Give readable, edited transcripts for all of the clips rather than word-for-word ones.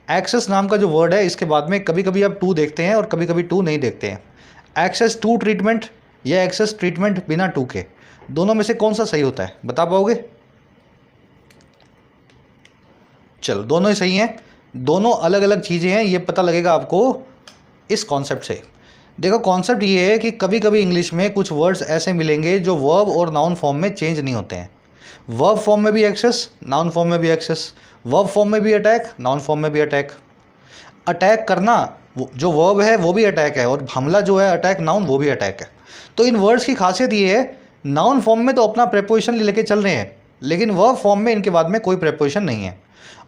Access नाम का जो वर्ड है इसके बाद में कभी कभी आप टू देखते हैं और कभी कभी टू नहीं देखते हैं। एक्सेस टू ट्रीटमेंट या एक्सेस ट्रीटमेंट बिना टू के, दोनों में से कौन सा सही होता है, बता पाओगे? चलो दोनों ही सही हैं, दोनों अलग अलग चीज़ें हैं, ये पता लगेगा आपको इस कॉन्सेप्ट से। देखो कॉन्सेप्ट ये है कि कभी कभी इंग्लिश में कुछ वर्ड्स ऐसे मिलेंगे जो वर्ब और नाउन फॉर्म में चेंज नहीं होते हैं। वर्ब फॉर्म में भी एक्सेस, नाउन फॉर्म में भी एक्सेस, वर्ब फॉर्म में भी अटैक, नाउन फॉर्म में भी अटैक। अटैक करना जो वर्ब है वो भी अटैक है, और हमला जो है अटैक नाउन वो भी अटैक है। तो इन वर्ड्स की खासियत ये है, नाउन फॉर्म में तो अपना प्रेपोजिशन लेके चल रहे हैं, लेकिन वर्ब फॉर्म में इनके बाद में कोई प्रेपोजिशन नहीं है।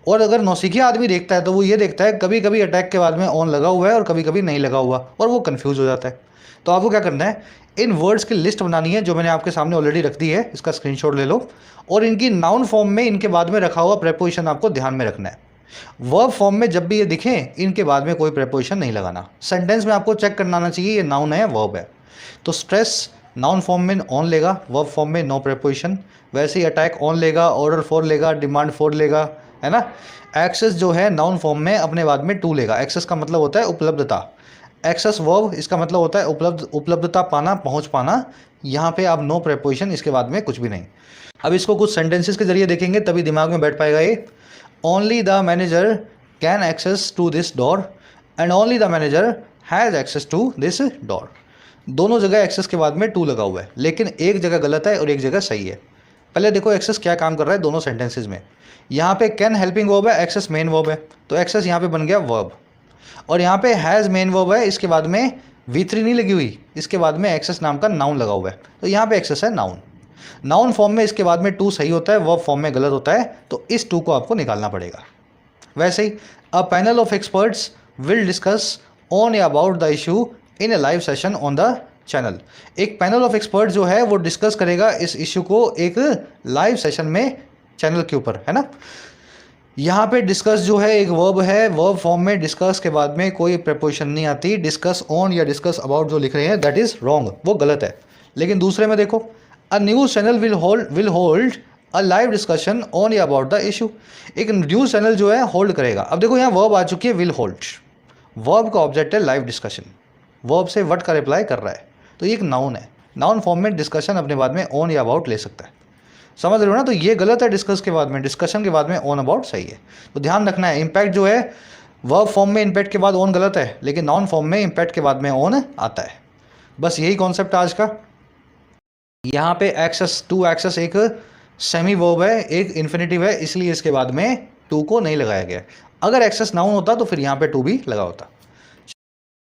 और अगर नौसिखिया आदमी देखता है तो वो ये देखता है कभी कभी अटैक के बाद में ऑन लगा हुआ है और कभी कभी नहीं लगा हुआ, और वो कंफ्यूज हो जाता है। तो आपको क्या करना है, इन वर्ड्स की लिस्ट बनानी है जो मैंने आपके सामने ऑलरेडी रख दी है, इसका स्क्रीनशॉट ले लो, और इनकी नाउन फॉर्म में इनके बाद में रखा हुआ प्रेपोजिशन आपको ध्यान में रखना है। वर्ब फॉर्म में जब भी ये दिखें इनके बाद में कोई प्रेपोजिशन नहीं लगाना। सेंटेंस में आपको चेक करना आना चाहिए ये नाउन है या वर्ब है। तो स्ट्रेस नाउन फॉर्म में ऑन लेगा, वर्ब फॉर्म में नो प्रेपोजिशन। वैसे ही अटैक ऑन लेगा, ऑर्डर फॉर लेगा, डिमांड फॉर लेगा, है ना। एक्सेस जो है नाउन फॉर्म में अपने बाद में टू लेगा। एक्सेस का मतलब होता है उपलब्धता। एक्सेस वर्ब इसका मतलब होता है उपलब्धता पाना, पहुंच पाना। यहाँ पे आप नो प्रेपोजिशन, इसके बाद में कुछ भी नहीं। अब इसको कुछ सेंटेंसेस के जरिए देखेंगे तभी दिमाग में बैठ पाएगा ये। Only the manager can access to this door and only the manager has access to this door. दोनों जगह एक्सेस के बाद में टू लगा हुआ है, लेकिन एक जगह गलत है और एक जगह सही है। पहले देखो एक्सेस क्या काम कर रहा है दोनों सेंटेंसेस में। यहाँ पे कैन हेल्पिंग वर्ब है, एक्सेस मेन वर्ब है, तो एक्सेस यहाँ पे बन गया वर्ब। और यहाँ पे हैज़ मेन वर्ब है, इसके बाद में V3 नहीं लगी हुई, इसके बाद में एक्सेस नाम का नाउन लगा हुआ है, तो यहाँ पे एक्सेस है नाउन। नाउन फॉर्म में इसके बाद में टू सही होता है, वर्ब फॉर्म में गलत होता है, तो इस टू को आपको निकालना पड़ेगा। वैसे ही a panel of experts will discuss on या about the issue in a live session on the channel. एक पैनल ऑफ एक्सपर्ट जो है वो डिस्कस करेगा इस इशू को एक लाइव सेशन में चैनल के ऊपर, है ना। यहाँ पे डिस्कस जो है एक वर्ब है, वर्ब फॉर्म में डिस्कस के बाद में कोई प्रेपोजिशन नहीं आती। डिस्कस ऑन या डिस्कस अबाउट जो लिख रहे हैं दैट इज रॉन्ग, वो गलत है। लेकिन दूसरे में देखो, a news channel will hold a live discussion on या अबाउट द इशू। एक न्यूज़ चैनल जो है होल्ड करेगा। अब देखो यहाँ वर्ब आ चुकी है विल होल्ड, वर्ब का ऑब्जेक्ट है लाइव डिस्कशन, वर्ब से व्हाट का रिप्लाई कर रहा है, तो ये एक नाउन है। नाउन फॉर्म में डिस्कशन अपने बाद में ऑन या अबाउट ले सकता है, समझ रहे हो ना। तो ये गलत है डिस्कस के बाद में, डिस्कशन के बाद में ऑन अबाउट सही है। तो ध्यान रखना है, इम्पैक्ट जो है वर्ब फॉर्म में इम्पैक्ट के बाद ऑन गलत है, लेकिन नाउन फॉर्म में इम्पैक्ट के बाद में ऑन आता है। बस यही कॉन्सेप्ट आज का। यहाँ पे एक्सेस टू एक्सेस एक सेमी वर्ब है, एक इन्फिनेटिव है, इसलिए इसके बाद में टू को नहीं लगाया गया। अगर एक्सेस नाउन होता तो फिर यहाँ पे टू भी लगा होता।